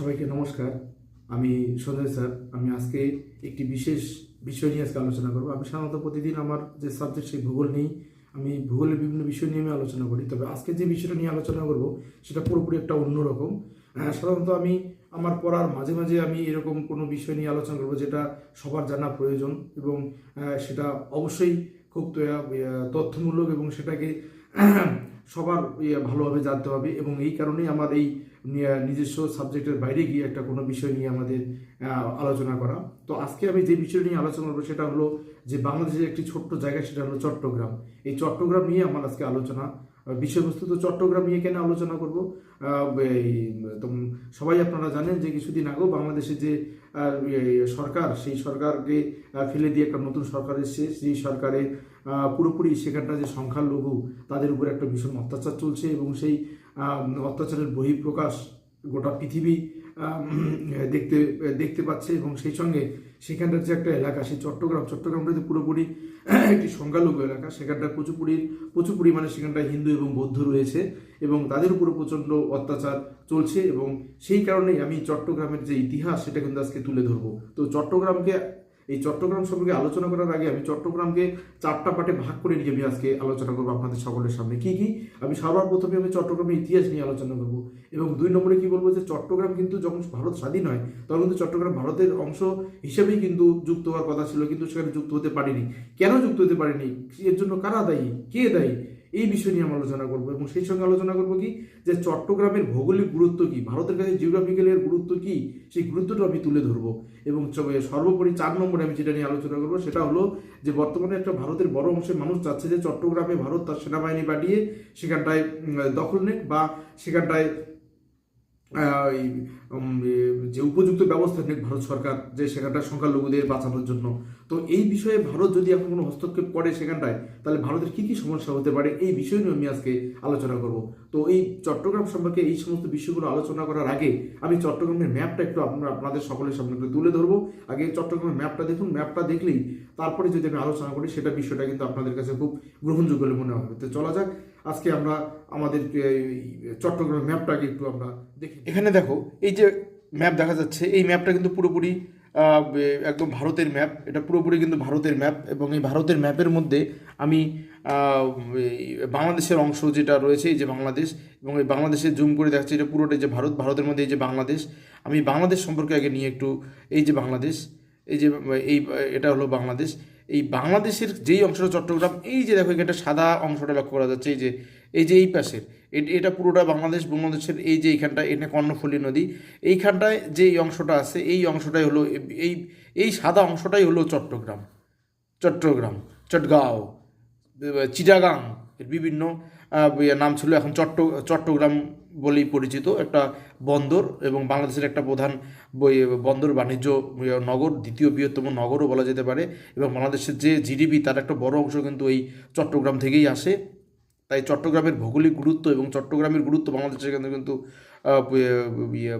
সবাইকে নমস্কার। আমি সঞ্জয় স্যার। আমি আজকে একটি বিশেষ বিষয় নিয়ে আজকে আলোচনা করব। আমি সাধারণত প্রতিদিন আমার যে সাবজেক্ট সেই ভূগোল নিয়ে আমি ভূগোলের বিভিন্ন বিষয় নিয়ে আমি আলোচনা করি। তবে আজকে যে বিষয়টা নিয়ে আলোচনা করব সেটা পুরোপুরি একটা অন্যরকম। সাধারণত আমি আমার পড়ার মাঝে মাঝে আমি এরকম কোনো বিষয় নিয়ে আলোচনা করব যেটা সবার জানা প্রয়োজন এবং সেটা অবশ্যই খুব তথ্যমূলক এবং সেটাকে সবার ভালোভাবে জানতে হবে এবং এই কারণেই আমার এই নিজস্ব সাবজেক্টের বাইরে গিয়ে একটা কোনো বিষয় নিয়ে আমাদের আলোচনা করা। তো আজকে আমি যে বিষয় নিয়ে আলোচনা করবো সেটা হলো যে বাংলাদেশের একটি ছোট্ট জায়গা, সেটা হলো চট্টগ্রাম। এই চট্টগ্রাম নিয়ে আমার আজকে আলোচনা। বিষয়বস্তু তো চট্টগ্রাম নিয়ে কেন আলোচনা করব, তো সবাই আপনারা জানেন যে কিছুদিন আগেও বাংলাদেশের যে সরকার, সেই সরকারকে ফেলে দিয়ে একটা নতুন সরকার এসেছে। সেই সরকারে পুরোপুরি সেখানটা যে সংখ্যালঘু তাদের উপর একটা ভীষণ অত্যাচার চলছে এবং সেই অত্যাচারের বহিঃপ্রকাশ গোটা পৃথিবী দেখতে দেখতে পাচ্ছে এবং সেই সঙ্গে সেখানটার যে একটা এলাকা, সেই চট্টগ্রামটা যে পুরোপুরি একটি সংখ্যালঘু এলাকা। সেখানটা প্রচুর পরিমাণে সেখানটায় হিন্দু এবং বৌদ্ধ রয়েছে এবং তাদের উপরে প্রচণ্ড অত্যাচার চলছে এবং সেই কারণেই আমি চট্টগ্রামের যে ইতিহাস সেটা কিন্তু আজকে তুলে ধরবো। তো চট্টগ্রাম সম্পর্কে আলোচনা করার আগে আমি চট্টগ্রামকে চারটা পার্টে ভাগ করে নিয়ে আমি আজকে আলোচনা করবো আপনাদের সকলের সামনে। কি আমি সর্বপ্রথমে আমি চট্টগ্রামের ইতিহাস নিয়ে আলোচনা করবো এবং 2 নম্বরে কি বলবো যে চট্টগ্রাম কিন্তু যখন ভারত স্বাধীন হয় তখন কিন্তু চট্টগ্রাম ভারতের অংশ হিসেবেই কিন্তু যুক্ত হওয়ার কথা ছিল, কিন্তু সেখানে যুক্ত হতে পারেনি। কেন যুক্ত হতে পারেনি, এর জন্য কারা দায়ী, কে দায়ী, এই বিষয় নিয়ে আমরা আলোচনা করবো এবং সেই সঙ্গে আলোচনা করবো কি যে চট্টগ্রামের ভৌগোলিক গুরুত্ব কি, ভারতের কাছে জিওগ্রাফিক্যাল এর গুরুত্ব কি, সেই গুরুত্বটা আমি তুলে ধরবো এবং সর্বোপরি 4 নম্বরে আমি যেটা নিয়ে আলোচনা করবো সেটা হলো যে বর্তমানে একটা ভারতের বড় অংশের মানুষ চাচ্ছে যে চট্টগ্রামে ভারত তার সেনাবাহিনী পাঠিয়ে সেখানটায় দখল নেক বা সেখানটায় যে উপযুক্ত ব্যবস্থা নেক ভারত সরকার, যে সেখানটায় সংখ্যালঘুদের বাঁচানোর জন্য। তো এই বিষয়ে ভারত যদি এখন কোনো হস্তক্ষেপ করে সেখানটায়, তাহলে ভারতের কি সমস্যা হতে পারে, এই বিষয় নিয়ে আমি আজকে আলোচনা করব। তো এই চট্টগ্রাম সম্পর্কে এই সমস্ত বিষয়গুলো আলোচনা করার আগে আমি চট্টগ্রামের ম্যাপটা একটু আপনাদের সকলের সামনে একটু তুলে ধরবো। আগে চট্টগ্রামের ম্যাপটা দেখুন, ম্যাপটা দেখলেই তারপরে যদি আমি আলোচনা করি সেটা বিষয়টা কিন্তু আপনাদের কাছে খুব গ্রহণযোগ্য বলে মনে হবে। তো চলা যাক, আজকে আমরা আমাদের চট্টগ্রামের ম্যাপটাকে একটু আমরা দেখি। এখানে দেখো, এই যে ম্যাপ দেখা যাচ্ছে, এই ম্যাপটা কিন্তু পুরোপুরি একদম ভারতের ম্যাপ। এটা পুরোপুরি কিন্তু ভারতের ম্যাপ এবং এই ভারতের ম্যাপের মধ্যে আমি বাংলাদেশের অংশ যেটা রয়েছে, এই যে বাংলাদেশ, এবং এই বাংলাদেশের জুম করে দেখাচ্ছি, এটা পুরোটাই যে ভারতের মধ্যে এই যে বাংলাদেশ। আমি বাংলাদেশ সম্পর্কে আগে নিয়ে একটু, এই যে বাংলাদেশ, এই যে এটা হলো বাংলাদেশ। এই বাংলাদেশের যেই অংশটা চট্টগ্রাম, এই যে দেখো এখানটা সাদা অংশটা লক্ষ্য করা যাচ্ছে, এই পাশের এটা পুরোটা বাংলাদেশের এই যে এইখানটা, এটা কর্ণফুলী নদী। এইখানটায় যে এই অংশটা আছে, এই অংশটাই হলো এই সাদা অংশটাই হলো চট্টগ্রাম, চটগাঁও, চিটাগাং, এর বিভিন্ন নাম ছিল। এখন চট্টগ্রাম বলেই পরিচিত একটা বন্দর এবং বাংলাদেশের একটা প্রধান বন্দর বাণিজ্য নগর, দ্বিতীয় বৃহত্তম নগরও বলা যেতে পারে। এবং বাংলাদেশের যে জিডিপি তার একটা বড় অংশ কিন্তু এই চট্টগ্রাম থেকেই আসে। তাই চট্টগ্রামের ভৌগোলিক গুরুত্ব এবং চট্টগ্রামের গুরুত্ব বাংলাদেশের কিন্তু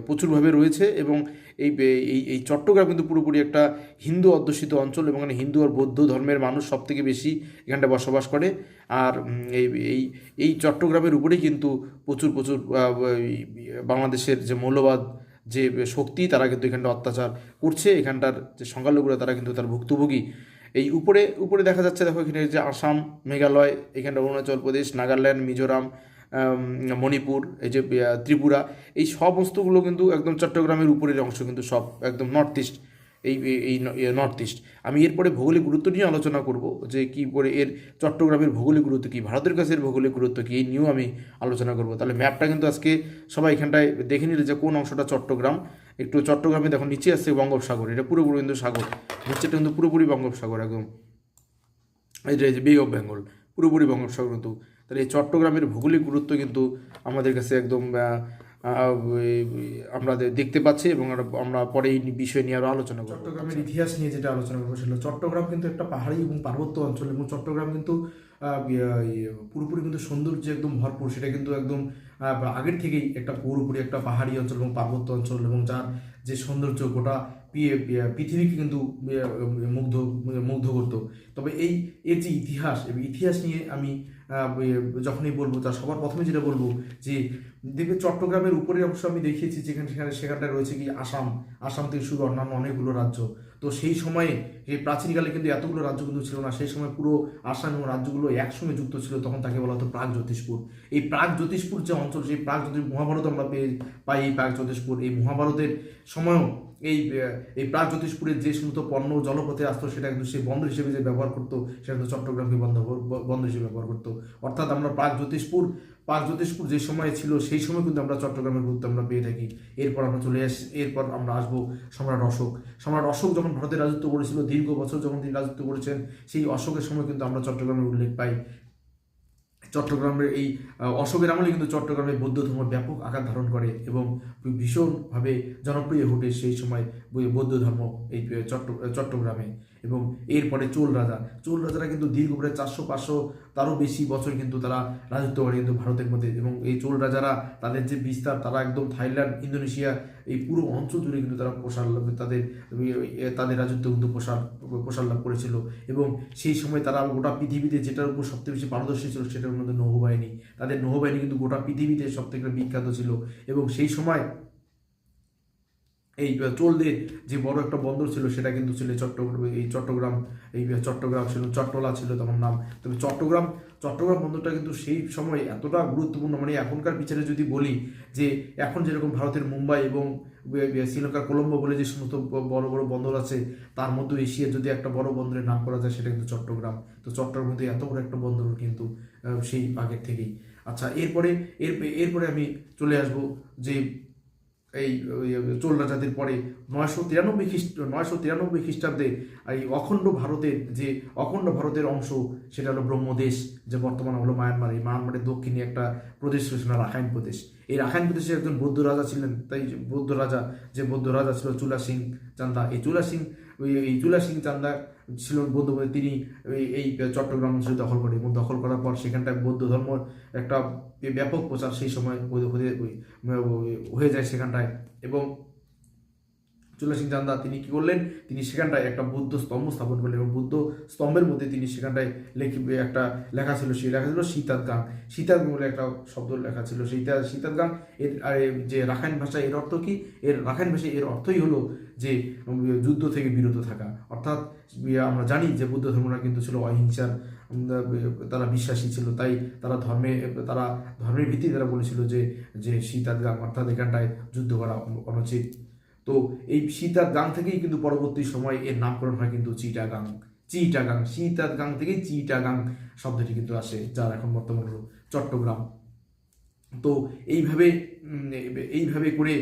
প্রচুরভাবে রয়েছে এবং এই চট্টগ্রাম কিন্তু পুরোপুরি একটা হিন্দু অধ্যুষিত অঞ্চল এবং এখানে হিন্দু আর বৌদ্ধ ধর্মের মানুষ সব থেকে বেশি এখানটা বসবাস করে। আর এই চট্টগ্রামের উপরেই কিন্তু প্রচুর বাংলাদেশের যে মৌলবাদ যে শক্তি, তারা কিন্তু এখানটা অত্যাচার করছে। এখানটার যে সংখ্যালঘুরা তারা কিন্তু তার ভুক্তভোগী। এই উপরে দেখা যাচ্ছে, দেখো এখানে যে আসাম, মেঘালয়, এখানটা অরুণাচল প্রদেশ, নাগাল্যান্ড, মিজোরাম, মণিপুর, এই যে ত্রিপুরা, এই সমস্তগুলো কিন্তু একদম চট্টগ্রামের উপরের অংশ, কিন্তু সব একদম নর্থ ইস্ট, এই নর্থ ইস্ট। আমি এরপরে ভৌগোলিক গুরুত্ব নিয়ে আলোচনা করব যে কী করে এর চট্টগ্রামের ভৌগোলিক গুরুত্ব কী, ভারতের কাছে এর ভৌগোলিক গুরুত্ব কী, এই নিয়েও আমি আলোচনা করব। তাহলে ম্যাপটা কিন্তু আজকে সবাই এখানটায় দেখে নিলে যে কোন অংশটা চট্টগ্রাম। একটু চট্টগ্রামে দেখো, নিচে আসছে বঙ্গোপসাগর, এটা পুরোপুরি কিন্তু সাগর, নিচেটা কিন্তু পুরোপুরি বঙ্গোপসাগর একদম, এই যে বে অফ বেঙ্গল, পুরোপুরি বঙ্গোপসাগর কিন্তু। তাহলে এই চট্টগ্রামের ভৌগোলিক গুরুত্ব কিন্তু আমাদের কাছে একদম আমরা দেখতে পাচ্ছি এবং আমরা পরে এই বিষয় নিয়ে আরও আলোচনা করব। চট্টগ্রামের ইতিহাস নিয়ে যেটা আলোচনা করবো সেটা, চট্টগ্রাম কিন্তু একটা পাহাড়ি এবং পার্বত্য অঞ্চল এবং চট্টগ্রাম কিন্তু পুরোপুরি কিন্তু সৌন্দর্য একদম ভরপুর। সেটা কিন্তু একদম আগের থেকেই একটা পুরোপুরি একটা পাহাড়ি অঞ্চল এবং পার্বত্য অঞ্চল এবং যার যে সৌন্দর্য গোটা পৃথিবীকে কিন্তু মুগ্ধ করতো। তবে এর যে ইতিহাস নিয়ে আমি যখনই বলবো, তার সবার প্রথমে যেটা বলবো যে দেখবে চট্টগ্রামের উপরের অংশ আমি দেখিয়েছি, সেখানটায় রয়েছে কি আসাম থেকে শুরু অন্যান্য অনেকগুলো রাজ্য। তো সেই সময়ে এই প্রাচীনকালে কিন্তু এতগুলো রাজ্য কিন্তু ছিল না, সেই সময় পুরো আসাম এবং রাজ্যগুলো একসঙ্গে যুক্ত ছিল, তখন তাকে বলা হতো প্রাক জ্যোতিষপুর। এই প্রাক জ্যোতিষপুর যে অঞ্চল, সেই প্রাক জ্যোতিষ মহাভারত আমরা পাই এই প্রাক জ্যোতিষপুর। এই মহাভারতের সময়ও এই প্রাক জ্যোতিষপুরের যে সমস্ত পণ্য জলপথে আসতো সেটা কিন্তু সে বন্দর হিসেবে যে ব্যবহার করতো, সেটা কিন্তু চট্টগ্রামকে বন্দর হিসেবে ব্যবহার করতো। অর্থাৎ আমরা প্রাক জ্যোতিষপুর যে সময় ছিল সেই সময় কিন্তু আমরা চট্টগ্রামের গুরুত্ব আমরা পেয়ে থাকি। এরপর আমরা আসবো সম্রাট অশোক যখন ভারতে রাজত্ব করেছিল, দীর্ঘ বছর যখন তিনি রাজত্ব করেছেন, সেই অশোকের সময় কিন্তু আমরা চট্টগ্রামের উল্লেখ পাই। চট্টগ্রামের এই অশোকের আমলে কিন্তু চট্টগ্রামে বৌদ্ধ ধর্ম ব্যাপক আকার ধারণ করে এবং ভীষণভাবে জনপ্রিয় ওঠে সেই সময় বৌদ্ধ ধর্ম এই চট্টগ্রামে। এবং এরপরে চোল রাজারা কিন্তু দীর্ঘ প্রায় 400-500 তারও বেশি বছর কিন্তু তারা রাজত্ব করে কিন্তু ভারতের মধ্যে। এবং এই চোল রাজারা তাদের যে বিস্তার, তারা একদম থাইল্যান্ড, ইন্দোনেশিয়া এই পুরো অঞ্চল জুড়ে কিন্তু তারা তাদের রাজত্ব কিন্তু প্রসার লাভ করেছিল। এবং সেই সময় তারা গোটা পৃথিবীতে যেটার উপর সবথেকে বেশি পারদর্শী ছিল সেটার মধ্যে নৌবাহিনী। তাদের নৌবাহিনী কিন্তু গোটা পৃথিবীতে সবথেকে বিখ্যাত ছিল। এবং সেই সময় এই চোলদের যে বড় একটা বন্দর ছিল সেটা কিন্তু ছিল চট্টগ্রাম ছিল, চট্টলা ছিল তখন নাম। তবে চট্টগ্রাম বন্দরটা কিন্তু সেই সময় এতটা গুরুত্বপূর্ণ, মানে এখনকার বিচারে যদি বলি যে এখন যেরকম ভারতের মুম্বাই এবং শ্রীলঙ্কার কলম্বো বলে যে সমস্ত বড় বড় বন্দর আছে, তার মধ্যে এশিয়ার যদি একটা বড় বন্দরের নাম করা যায় সেটা কিন্তু চট্টগ্রাম। তো চট্টগ্রামের মধ্যে এত বড় একটা বন্দর কিন্তু সেই আগের থেকেই। আচ্ছা, এরপরে আমি চলে আসবো যে এই চোল রাজাদের পরে 993 খ্রিস্টাব্দে এই অখণ্ড ভারতের অংশ, সেটা হলো ব্রহ্মদেশ, যে বর্তমানে হলো মায়ানমার। এই মায়ানমারের দক্ষিণে একটা প্রদেশ ছিল রাখাইন প্রদেশ। এই রাখাইন প্রদেশে একজন বৌদ্ধ রাজা ছিলেন, তাই বৌদ্ধ রাজা ছিল চুলা সিং চান্দা। এই চুলা সিং চান্দা ছিল বৌদ্ধ, তিনি এই চট্টগ্রাম অঞ্চল দখল করে এবং দখল করার পর সেখানটায় বৌদ্ধ ধর্ম একটা ব্যাপক প্রচার সেই সময় হয়ে যায় সেখানটায়। এবং চুলা সিং চান্দা তিনি কি করলেন, তিনি সেখানটায় একটা বৌদ্ধ স্তম্ভ স্থাপন করলেন এবং বৌদ্ধ স্তম্ভের মধ্যে তিনি সেখানটায় একটা লেখা ছিল, সেই লেখা ছিল সীতাতগাং বলে একটা শব্দ লেখা ছিল সীতাতগাং। এর যে রাখাইন ভাষায় এর অর্থ কি? রাখাইন ভাষায় এর অর্থই হলো যে যুদ্ধ থেকে বিরত থাকা। অর্থাৎ আমরা জানি যে বৌদ্ধ ধর্মটা কিন্তু ছিল অহিংসার তারা বিশ্বাসী ছিল, তাই তারা ধর্মের ভিত্তিতে তারা বলেছিল যে সীতাতগাং, অর্থাৎ এখানটায় যুদ্ধ করা অনুচিত। তো এই সীতাতগাং থেকেই কিন্তু পরবর্তী সময় এর নামকরণ হয় কিন্তু চিটাগাং। সীতাতগাং থেকেই চিটাগাং শব্দটি কিন্তু আসে, যার এখন বর্তমান হলো চট্টগ্রাম। তো এইভাবে করে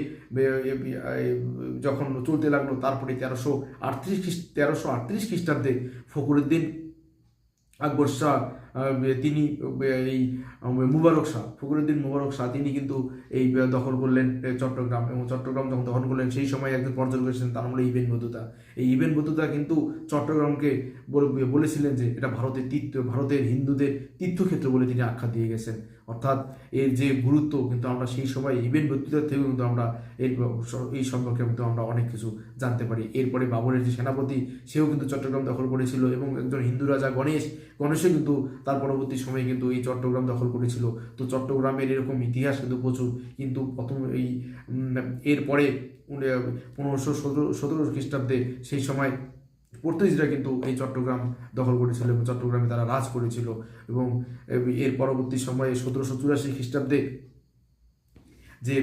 যখন চলতে লাগলো, তারপরে 1338 খ্রিস্টাব্দে ফখরুদ্দিন আকবর শাহ তিনি ফখরুদ্দিন মুবারক শাহ তিনি কিন্তু এই দখল করলেন চট্টগ্রাম। এবং চট্টগ্রাম যখন দখল করলেন সেই সময় একজন পর্যটক এসেছিলেন, তার নাম হলো ইবেন বতুতা। এই ইবেন বতুতা কিন্তু চট্টগ্রামকে বলেছিলেন যে এটা ভারতের হিন্দুদের তীর্থক্ষেত্র বলে তিনি আখ্যা দিয়ে গেছেন। অর্থাৎ এর যে গুরুত্ব কিন্তু আমরা সেই সময় ইবেন বতুতার থেকেও কিন্তু আমরা এই সম্পর্কে কিন্তু আমরা অনেক কিছু জানতে পারি। এরপরে বাবরের যে সেনাপতি, সেও কিন্তু চট্টগ্রাম দখল করেছিল এবং একজন হিন্দু রাজা গণেশও কিন্তু তার পরবর্তী সময়ে কিন্তু এই চট্টগ্রাম দখল করেছিল। তো চট্টগ্রামের এরকম ইতিহাস কিন্তু প্রচুর। কিন্তু এরপরে 1517 খ্রিস্টাব্দে সেই সময় পর্তুগিজরা কিন্তু এই চট্টগ্রাম দখল করেছিল এবং চট্টগ্রামে তারা রাজ করেছিল। এবং এর পরবর্তী সময়ে 1784 খ্রিস্টাব্দে যে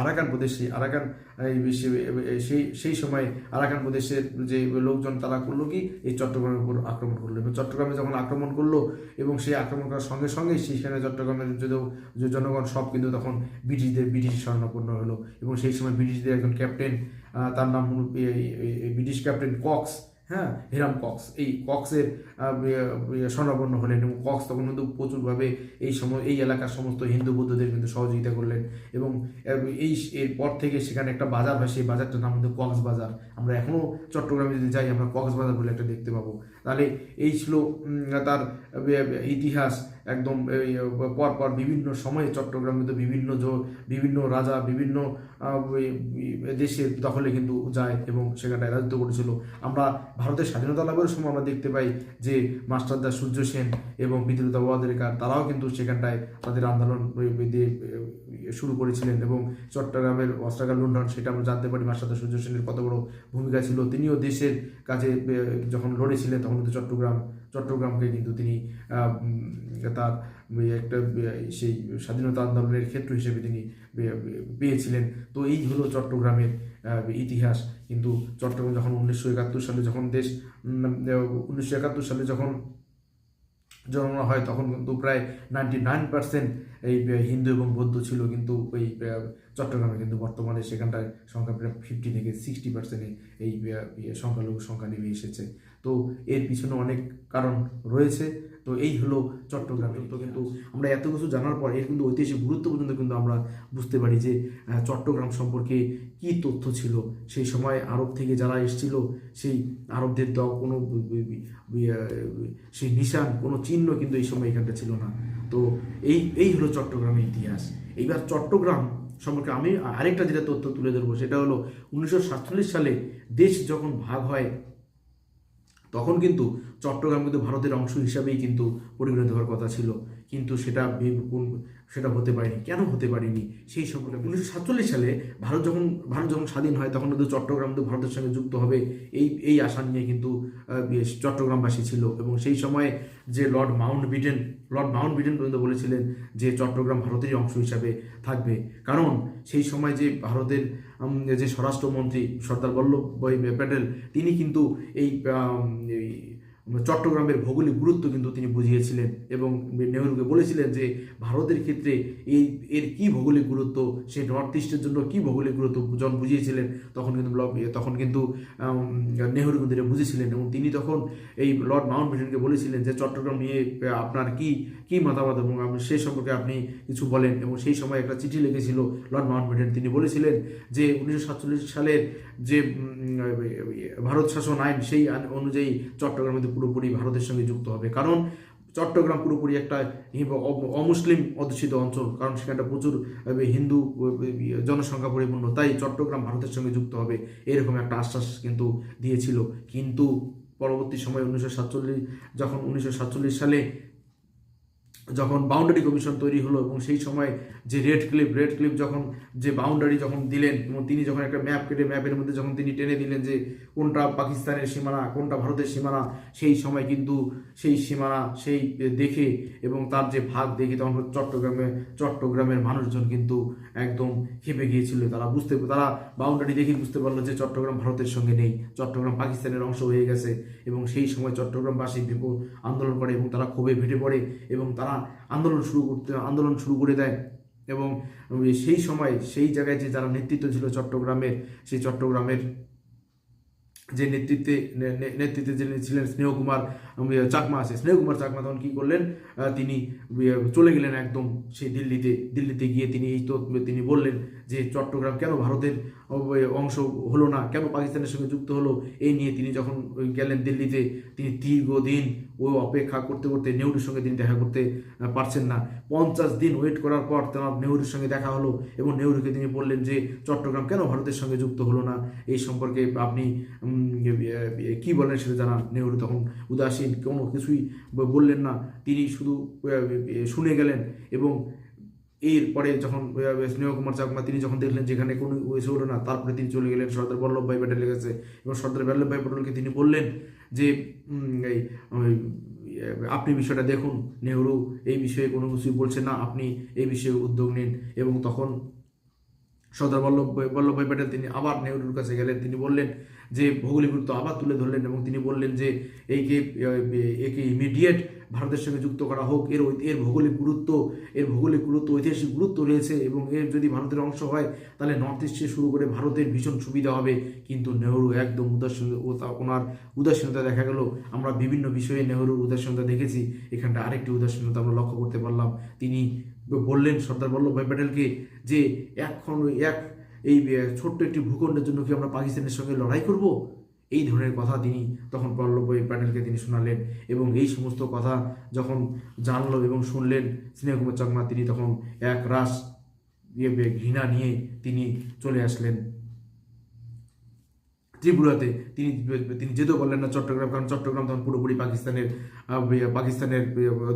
আরাকান প্রদেশ, সেই সময় আরাকান প্রদেশের যে লোকজন তারা করলো কি, এই চট্টগ্রামের উপর আক্রমণ করলো। এবং চট্টগ্রামে যখন আক্রমণ করলো এবং সেই আক্রমণ করার সঙ্গে সঙ্গে সেখানে চট্টগ্রামের যে জনগণ সব কিন্তু তখন ব্রিটিশ শরণাপন্ন হলো। এবং সেই সময় ব্রিটিশদের একজন ক্যাপ্টেন, তার নাম British captain Cox, Hiram Cox, এই কক্সের শরণাপন্ন হলেন। এবং কক্স তখন কিন্তু প্রচুরভাবে এই এলাকার সমস্ত হিন্দু বৌদ্ধদের কিন্তু সহযোগিতা করলেন। এবং এরপর থেকে সেখানে একটা বাজার হয়, সেই বাজারটার নাম কিন্তু কক্স বাজার। আমরা এখনও চট্টগ্রামে যদি যাই আমরা কক্স বাজার বলে একটা দেখতে পাবো। তাহলে এই ছিল তার ইতিহাস। একদম পরপর বিভিন্ন সময়ে চট্টগ্রাম কিন্তু বিভিন্ন রাজা বিভিন্ন দেশের দখলে কিন্তু যায় এবং সেখানটায় রাজত্ব করেছিল। আমরা ভারতের স্বাধীনতা লাভের সময় আমরা দেখতে পাই যে মাস্টারদা সূর্য সেন এবং বিদ্রোহিতা ওয়াদেরকার তারাও কিন্তু সেখানটায় তাদের আন্দোলন দিয়ে শুরু করেছিলেন এবং চট্টগ্রামের অস্ত্রাগার লুণ্ঠন সেটা আমরা জানতে পারি মাস্টারদা সূর্য সেনের কত বড় ভূমিকা ছিল। তিনিও দেশের কাছে যখন লড়েছিলেন তখন কিন্তু চট্টগ্রামকে কিন্তু তিনি তার একটা সেই স্বাধীনতা আন্দোলনের ক্ষেত্র হিসেবে তিনি পেয়েছিলেন। তো এই হলো চট্টগ্রামের ইতিহাস। কিন্তু চট্টগ্রাম যখন 1971 সালে যখন 1971 সালে যখন জন্ম হয় তখন কিন্তু প্রায় 99% এই হিন্দু এবং বৌদ্ধ ছিল, কিন্তু এই চট্টগ্রামে কিন্তু বর্তমানে সেখানটায় সংখ্যা প্রায় 50 থেকে 60% এই সংখ্যালঘু সংখ্যা নেমে এসেছে। তো এর পিছনে অনেক কারণ রয়েছে। তো এই হলো চট্টগ্রাম। তো কিন্তু আমরা এত কিছু জানার পর এর কিন্তু ঐতিহাসিক গুরুত্ব পর্যন্ত কিন্তু আমরা বুঝতে পারি যে চট্টগ্রাম সম্পর্কে কি তথ্য ছিল। সেই সময় আরব থেকে যারা এসেছিল সেই আরবদের কোনো সেই নিশান কোনো চিহ্ন কিন্তু এই সময় এখানটা ছিল না। তো এই হলো চট্টগ্রামের ইতিহাস। এইবার চট্টগ্রাম সম্পর্কে আমি আরেকটা যেটা তথ্য তুলে ধরবো সেটা হলো 1947 সালে দেশ যখন ভাগ হয় তখন কিন্তু চট্টগ্রাম কিন্তু ভারতের অংশ হিসাবেই কিন্তু পরিগণিত হওয়ার কথা ছিল, কিন্তু সেটা হতে পারেনি। কেন হতে পারেনি সেই সম্পর্কে 1947 সালে ভারত যখন স্বাধীন হয় তখন কিন্তু চট্টগ্রাম তো ভারতের সঙ্গে যুক্ত হবে এই আশা নিয়ে কিন্তু চট্টগ্রামবাসী ছিল। এবং সেই সময়ে যে লর্ড মাউন্টব্যাটেন পর্যন্ত বলেছিলেন যে চট্টগ্রাম ভারতেরই অংশ হিসাবে থাকবে, কারণ সেই সময় যে ভারতের যে স্বরাষ্ট্রমন্ত্রী সর্দার বল্লভভাই প্যাটেল তিনি কিন্তু এই চট্টগ্রামের ভৌগোলিক গুরুত্ব কিন্তু তিনি বুঝিয়েছিলেন এবং নেহরুকে বলেছিলেন যে ভারতের ক্ষেত্রে এর কি ভৌগোলিক গুরুত্ব, সেই নর্থ ইস্টের জন্য কি ভৌগোলিক গুরুত্ব যখন বুঝিয়েছিলেন তখন কিন্তু নেহরু কিন্তু এটা বুঝেছিলেন এবং তিনি তখন এই লর্ড মাউন্টব্যাটেনকে বলেছিলেন যে চট্টগ্রাম নিয়ে আপনার কি মতামত এবং সেই সম্পর্কে আপনি কিছু বলেন। এবং সেই সময় একটা চিঠি লিখেছিল লর্ড মাউন্টব্যাটেন, তিনি বলেছিলেন যে 1947 সালের যে ভারত শাসন আইন সেই অনুযায়ী চট্টগ্রাম পুরোপুরি ভারতের সঙ্গে যুক্ত হবে, কারণ চট্টগ্রাম পুরোপুরি একটা অমুসলিম অধ্যুষিত অঞ্চল, কারণ সেখানটা প্রচুর হিন্দু জনসংখ্যা পরিপূর্ণ, তাই চট্টগ্রাম ভারতের সঙ্গে যুক্ত হবে এরকম একটা আশ্বাস কিন্তু দিয়েছিল। কিন্তু পরবর্তী সময় 1947 সালে যখন বাউন্ডারি কমিশন তৈরি হলো এবং সেই সময় যে রেড ক্লিফ যখন যে বাউন্ডারি যখন দিলেন এবং তিনি যখন একটা ম্যাপ কেটে ম্যাপের মধ্যে যখন তিনি টেনে দিলেন যে কোনটা পাকিস্তানের সীমানা কোনটা ভারতের সীমানা, সেই সময় কিন্তু সেই সীমানা সেই দেখে এবং তার যে ভাগ দেখে তখন চট্টগ্রামের মানুষজন কিন্তু একদম খেপে গিয়েছিল। তারা বাউন্ডারি দেখে বুঝতে পারলো যে চট্টগ্রাম ভারতের সঙ্গে নেই, চট্টগ্রাম পাকিস্তানের অংশ হয়ে গেছে। এবং সেই সময় চট্টগ্রামবাসী বিপুল আন্দোলন করে এবং তারা ক্ষোভে ফেটে পড়ে এবং তারা আন্দোলন শুরু করে দেয়। এবং সেই সময় সেই জায়গায় যে যারা নেতৃত্ব ছিল চট্টগ্রামের, সেই চট্টগ্রামের যে নেতৃত্বে যিনি ছিলেন স্নেহকুমার চাকমা তখন কী করলেন, তিনি চলে গেলেন একদম সেই দিল্লিতে গিয়ে তিনি বললেন যে চট্টগ্রাম কেন ভারতের অংশ হলো না, কেন পাকিস্তানের সঙ্গে যুক্ত হলো, এই নিয়ে তিনি যখন গেলেন দিল্লিতে তিনি দীর্ঘদিন অপেক্ষা করতে নেহরুর সঙ্গে তিনি দেখা করতে পারছেন না। 50 দিন ওয়েট করার পর তার নেহরুর সঙ্গে দেখা হলো এবং নেহরুকে তিনি বললেন যে চট্টগ্রাম কেন ভারতের সঙ্গে যুক্ত হলো না, এই সম্পর্কে আপনি কি বলেন সেটা জানান। নেহরু তখন উদাসীন, কোনো কিছুই বললেন না, তিনি শুধু শুনে গেলেন। এবং এরপরে যখন স্নেহকুমার চাকমা তিনি যখন দেখলেন যেখানে কোনো কিছু হলো না, তারপরে তিনি চলে গেলেন সর্দার বল্লভভাই প্যাটেলের কাছে এবং সর্দার বল্লভভাই প্যাটেলকে তিনি বললেন যে আপনি বিষয়টা দেখুন, নেহরু এই বিষয়ে কোনো কিছুই বলছেন না, আপনি এই বিষয়ে উদ্যোগ নিন। এবং তখন সর্দার বল্লভভাই প্যাটেল তিনি আবার নেহরুর কাছে গেলেন, তিনি বললেন যে ভৌগোলিক গুরুত্ব আবার তুলে ধরলেন এবং তিনি বললেন যে একে ইমিডিয়েট ভারতের সঙ্গে যুক্ত করা হোক, এর ভৌগোলিক গুরুত্ব ঐতিহাসিক গুরুত্ব রয়েছে এবং এর যদি ভারতের অংশ হয় তাহলে নর্থ ইস্টে শুরু করে ভারতের ভীষণ সুবিধা হবে। কিন্তু নেহরু একদম ওনার উদাসীনতা দেখা গেল। আমরা বিভিন্ন বিষয়ে নেহরুর উদাসীনতা দেখেছি, এখানটা আরেকটি উদাসীনতা আমরা লক্ষ্য করতে পারলাম। তিনি বললেন সর্দার বল্লভভাই প্যাটেলকে যে এই ছোট্ট একটি ভূখণ্ডের জন্য কি আমরা পাকিস্তানের সঙ্গে লড়াই করব? এই ধরনের কথা তিনি তখন পল্লবী প্যানেলকে তিনি শোনালেন, এবং এই সমস্ত কথা যখন জানলো এবং শুনলেন স্নেহ কুমার চাকমা, তিনি তখন এক রাশ ঘৃণা নিয়ে তিনি চলে আসলেন ত্রিপুরাতে। তিনি তিনি যেতেও পারলেন না চট্টগ্রাম, কারণ চট্টগ্রাম তখন পুরোপুরি পাকিস্তানের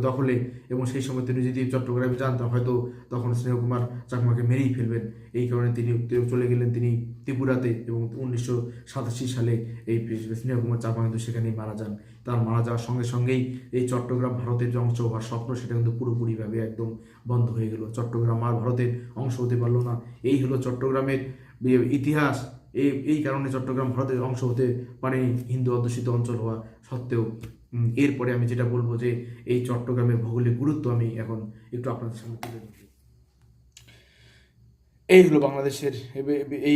দখলে, এবং সেই সময় তিনি যদি চট্টগ্রামে যান হয়তো তখন স্নেহকুমার চাকমাকে মেরেই ফেলবেন। এই কারণে তিনি চলে গেলেন তিনি ত্রিপুরাতে, এবং 1987 সালে এই স্নেহকুমার চাকমা কিন্তু সেখানেই মারা যান। তার মারা যাওয়ার সঙ্গে সঙ্গেই এই চট্টগ্রাম ভারতের যে অংশ হওয়ার স্বপ্ন সেটা কিন্তু পুরোপুরিভাবে একদম বন্ধ হয়ে গেল। চট্টগ্রাম আর ভারতের অংশ হতে পারলো না। এই হলো চট্টগ্রামের ইতিহাস। এই কারণে চট্টগ্রাম ভারতের অংশ হতে পারেনি হিন্দু অধ্যুষিত অঞ্চল হওয়া সত্ত্বেও। এরপরে আমি যেটা বলবো যে এই চট্টগ্রামের ভৌগোলিক গুরুত্ব আমি এখন একটু আপনাদের সামনে তুলে ধরছি। এই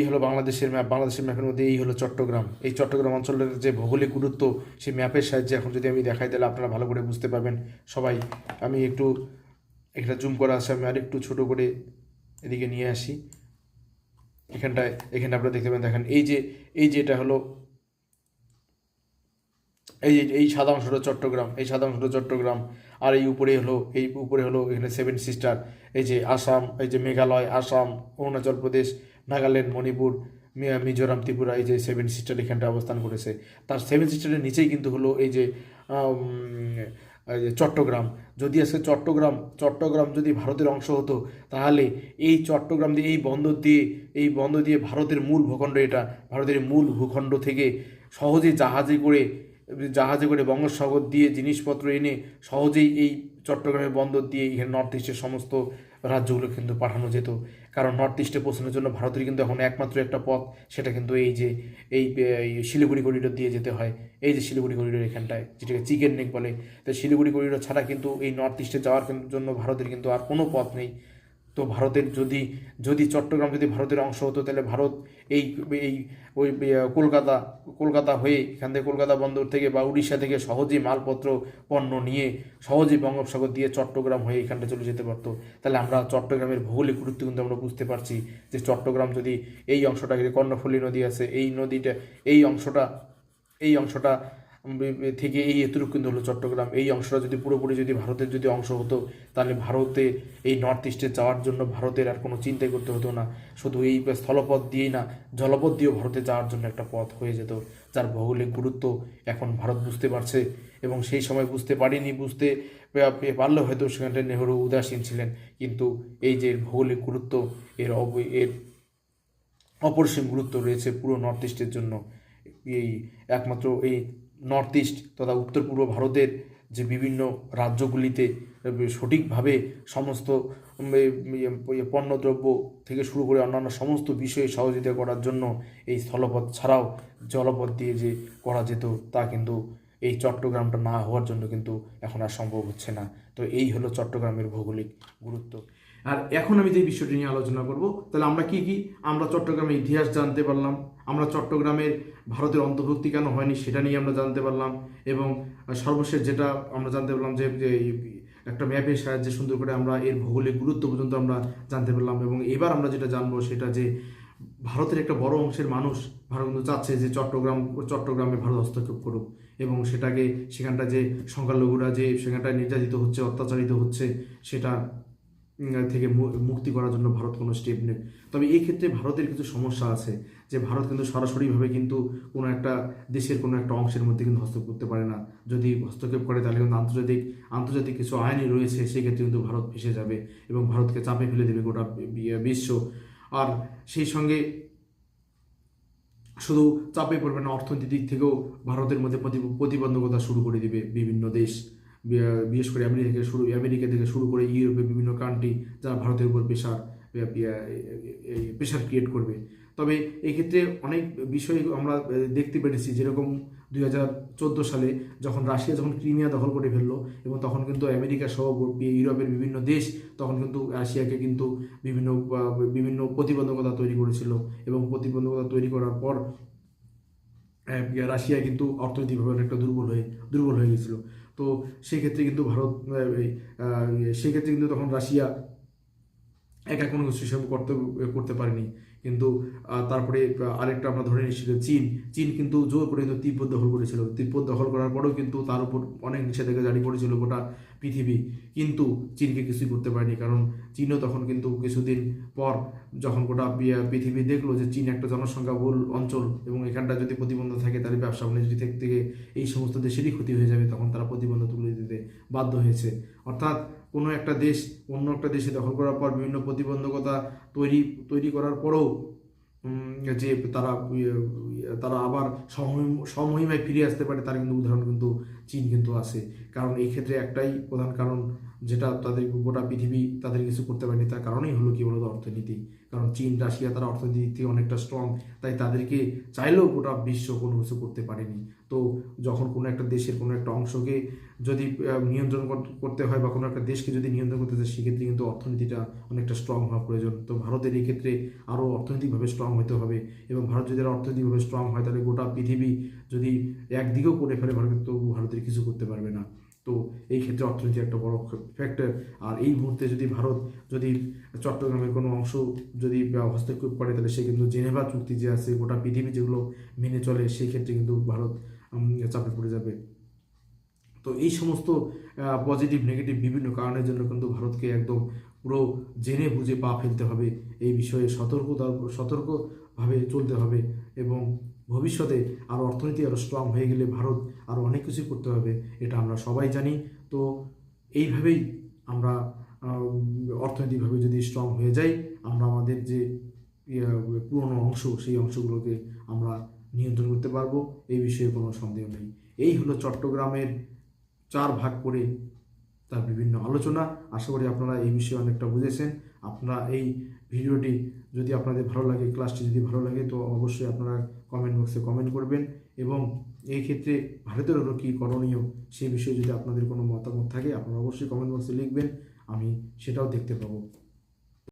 হলো বাংলাদেশের ম্যাপ। বাংলাদেশের ম্যাপের মধ্যে এই হলো চট্টগ্রাম। এই চট্টগ্রাম অঞ্চলের যে ভৌগোলিক গুরুত্ব সেই ম্যাপের সাহায্যে এখন যদি আমি দেখাই তাহলে আপনারা ভালো করে বুঝতে পারবেন সবাই। আমি একটু একটা জুম করা আছে, আমি আরেকটু ছোট করে এদিকে নিয়ে আসি। এখানে আপনারা দেখতে পাবেন, দেখেন এই যে এটা হলো এই সাদা অংশটা চট্টগ্রাম, এই সাদা অংশটা চট্টগ্রাম। আর এই উপরে হলো এখানে 7 সিস্টার, এই যে আসাম, এই যে মেঘালয়, আসাম, অরুণাচল প্রদেশ, নাগাল্যান্ড, মণিপুর, মিজোরাম, ত্রিপুরা, এই যে 7 সিস্টার এখানটা অবস্থান করেছে। তার 7 সিস্টারের নিচেই কিন্তু হলো এই যে চট্টগ্রাম। যদি আজকে চট্টগ্রাম যদি ভারতের অংশ হতো তাহলে এই চট্টগ্রাম দিয়ে এই বন্দর দিয়ে ভারতের মূল ভূখণ্ড, এটা ভারতের মূল ভূখণ্ড থেকে সহজে জাহাজে করে বঙ্গোপসাগর দিয়ে জিনিসপত্র এনে সহজেই এই চট্টগ্রামের বন্দর দিয়ে এখানে নর্থ ইস্টের সমস্ত রাজ্যগুলো কিন্তু পাঠানো যেত। কারণ নর্থ ইস্টে পৌঁছানোর জন্য ভারতের কিন্তু এখন একমাত্র একটা পথ, সেটা কিন্তু এই শিলিগুড়ি করিডোর দিয়ে যেতে হয়। এই যে শিলিগুড়ি করিডোর এখানটায়, যেটাকে চিকেন নেক বলে, তো শিলিগুড়ি করিডোর ছাড়া কিন্তু এই নর্থ ইস্টে যাওয়ার জন্য ভারতের কিন্তু আর কোনো পথ নেই। তো ভারতের যদি চট্টগ্রাম যদি ভারতের অংশ হতো তাহলে ভারত ওই কলকাতা হয়ে এখান থেকে কলকাতা বন্দর থেকে বা উড়িষ্যা থেকে সহজেই মালপত্র পণ্য নিয়ে সহজেই বঙ্গোপসাগর দিয়ে চট্টগ্রাম হয়ে এখানটা চলে যেতে পারতো। তাহলে আমরা চট্টগ্রামের ভৌগোলিক গুরুত্ব কিন্তু আমরা বুঝতে পারছি যে চট্টগ্রাম যদি এই অংশটা, কর্ণফুলী নদী আছে, এই অংশটা থেকে এতটুকু কিন্তু হলো চট্টগ্রাম। এই অংশটা যদি পুরোপুরি যদি ভারতের যদি অংশ হতো তাহলে ভারতে এই নর্থ ইস্টে যাওয়ার জন্য ভারতের আর কোনো চিন্তাই করতে হতো না। শুধু এই স্থলপথ দিয়েই না, জলপথ দিয়েও ভারতে যাওয়ার জন্য একটা পথ হয়ে যেত, যার ভৌগোলিক গুরুত্ব এখন ভারত বুঝতে পারছে। এবং সেই সময় বুঝতে পারলেও হয়তো সেখানটায় নেহরু উদাসীন ছিলেন, কিন্তু এই যে ভৌগোলিক গুরুত্ব এর অপরিসীম গুরুত্ব রয়েছে পুরো নর্থ ইস্টের জন্য। এই একমাত্র এই নর্থ ইস্ট তথা উত্তর পূর্ব ভারতের যে বিভিন্ন রাজ্যগুলিতে সঠিকভাবে সমস্ত পণ্যদ্রব্য থেকে শুরু করে অন্যান্য সমস্ত বিষয়ে সহযোগিতা করার জন্য এই স্থলপথ ছাড়াও জলপথ দিয়ে যে করা যেত, তা কিন্তু এই চট্টগ্রামটা না হওয়ার জন্য কিন্তু এখন আর সম্ভব হচ্ছে না। তো এই হলো চট্টগ্রামের ভৌগোলিক গুরুত্ব। আর এখন আমি যে বিষয়টি নিয়ে আলোচনা করব, তাহলে আমরা চট্টগ্রামের ইতিহাস জানতে পারলাম, আমরা চট্টগ্রামের ভারতের অন্তর্ভুক্তি কেন হয়নি সেটা নিয়ে আমরা জানতে পারলাম, এবং সর্বশেষ যেটা আমরা জানতে পারলাম যে একটা ম্যাপের সাহায্যে সুন্দর করে আমরা এর ভৌগোলিক গুরুত্ব পর্যন্ত আমরা জানতে পারলাম। এবং এবার আমরা যেটা জানবো সেটা যে ভারতের একটা বড় অংশের মানুষ ভারত কিন্তু চাচ্ছে যে চট্টগ্রামে ভারত হস্তক্ষেপ করুক, এবং সেখানটা যে সংখ্যালঘুরা যে সেখানটায় নির্যাতিত হচ্ছে, অত্যাচারিত হচ্ছে, সেটা থেকে মুক্তি করার জন্য ভারত কোনো স্টেপ নেই। তবে এই ক্ষেত্রে ভারতের কিছু সমস্যা আছে, যে ভারত কিন্তু সরাসরিভাবে কিন্তু কোনো একটা দেশের কোনো একটা অংশের মধ্যে কিন্তু হস্তক্ষেপ করতে পারে না। যদি হস্তক্ষেপ করে তাহলে কিন্তু আন্তর্জাতিক কিছু আইনই রয়েছে, সেক্ষেত্রে কিন্তু ভারত ফেসে যাবে এবং ভারতকে চাপে ফেলে দেবে গোটা বিশ্ব। আর সেই সঙ্গে শুধু চাপে পড়বে না, অর্থনৈতিক দিক থেকেও ভারতের মধ্যে প্রতিবন্ধকতা শুরু করে দিবে বিভিন্ন দেশ, বিশেষ করে আমেরিকা থেকে শুরু করে ইউরোপের বিভিন্ন কান্ট্রি, যারা ভারতের উপর প্রেশার ক্রিয়েট করবে। তবে এক্ষেত্রে অনেক বিষয় আমরা দেখতে পেরেছি, যেরকম 2014 সালে যখন রাশিয়া ক্রিমিয়া দখল করে ফেললো, এবং তখন কিন্তু আমেরিকা সহ ইউরোপের বিভিন্ন দেশ তখন কিন্তু রাশিয়াকে কিন্তু বিভিন্ন প্রতিবন্ধকতা তৈরি করেছিল, এবং প্রতিবন্ধকতা তৈরি করার পর রাশিয়া কিন্তু অর্থনৈতিকভাবে অনেকটা দুর্বল হয়ে গেছিলো। তো সেক্ষেত্রে কিন্তু তখন রাশিয়া একা কোনো কিছু সেসব করতে পারেনি, কিন্তু তারপরে আরেকটা আমরা ধরে নিচ্ছি যে চীন চীন কিন্তু জোর করে কিন্তু তিব্বত দখল করেছিল। তিব্বত দখল করার পরেও কিন্তু তার উপর অনেক নিষেধাজ্ঞা জারি করেছিল গোটা পৃথিবী, কিন্তু চীনকে কিছুই করতে পারেনি। কারণ চীনও তখন কিন্তু কিছুদিন পর যখন গোটা পৃথিবী দেখলো যে চীন একটা জনসংখ্যাবহুল অঞ্চল এবং এখানটা যদি প্রতিবন্ধ থাকে তাহলে ব্যবসা বাণিজ্য থেকে এই সমস্ত দেশেরই ক্ষতি হয়ে যাবে, তখন তারা প্রতিবন্ধ তুলে দিতে বাধ্য হয়েছে। অর্থাৎ কোনো একটা দেশ অন্য একটা দেশে দখল করার পর বিভিন্ন প্রতিবন্ধকতা তৈরি করার পরেও যে তারা তারা আবার সমহিমায় ফিরে আসতে পারে, তার কিন্তু উদাহরণ কিন্তু চীন কিন্তু আছে। কারণ এই ক্ষেত্রে একটাই প্রধান কারণ, যেটা তাদের গোটা পৃথিবী তাদের কিছু করতে পারেনি, তার কারণেই হলো কি বলতো অর্থনীতি। কারণ চীন রাশিয়া তারা অর্থনীতি থেকে অনেকটা স্ট্রং, তাই তাদেরকে চাইলেও গোটা বিশ্ব কোনো কিছু করতে পারেনি। তো যখন কোনো একটা দেশের কোনো একটা অংশকে যদি নিয়ন্ত্রণ করতে হয় বা কোনো একটা দেশকে যদি নিয়ন্ত্রণ করতে চায়, সেক্ষেত্রে কিন্তু অর্থনীতিটা অনেকটা স্ট্রং হওয়া প্রয়োজন। তো ভারতের এই ক্ষেত্রে আরও অর্থনৈতিকভাবে স্ট্রং হতে হবে, এবং ভারত যদি অর্থনৈতিকভাবে স্ট্রং হয় তাহলে গোটা পৃথিবী যদি একদিকেও করে ফেলে ভারতের কিছু করতে পারবে না। তো এই ক্ষেত্রে অর্থনীতি একটা বড় ফ্যাক্টর। আর এই মুহূর্তে যদি ভারত যদি চট্টগ্রামের কোনো অংশ যদি হস্তক্ষেপ করে, তাহলে সে কিন্তু জেনেভা চুক্তি যে আছে গোটা পৃথিবী যেগুলো মেনে চলে, সেই ক্ষেত্রে কিন্তু ভারত চাপে পড়ে যাবে। তো এই সমস্ত পজিটিভ নেগেটিভ বিভিন্ন কারণের জন্য কিন্তু ভারতকে একদম পুরো জেনে বুঝে পা ফেলতে হবে, এই বিষয়ে সতর্কভাবে চলতে হবে, এবং ভবিষ্যতে আরও অর্থনীতি আরও স্ট্রং হয়ে গেলে ভারত আরও অনেক কিছু করতে হবে, এটা আমরা সবাই জানি। তো এইভাবেই আমরা অর্থনৈতিকভাবে যদি স্ট্রং হয়ে যাই, আমরা আমাদের যে পুরনো অংশ সেই অংশগুলোকে আমরা নিয়ন্ত্রণ করতে পারবো, এই বিষয়ে কোনো সন্দেহ নেই। এই হলো চট্টগ্রামের 4 ভাগ করে তার বিভিন্ন আলোচনা। আশা করি আপনারা এই বিষয়ে অনেকটা বুঝেছেন। আপনারা এই ভিডিওটি যদি আপনাদের ভালো লাগে, ক্লাসটি যদি ভালো লাগে, তো অবশ্যই আপনারা কমেন্ট বক্সে কমেন্ট করবেন, এবং এই ক্ষেত্রে ভারতের হলো কী করণীয় সেই বিষয়ে যদি আপনাদের কোনো মতামত থাকে, আপনারা অবশ্যই কমেন্ট বক্সে লিখবেন, আমি সেটাও দেখতে পাবো।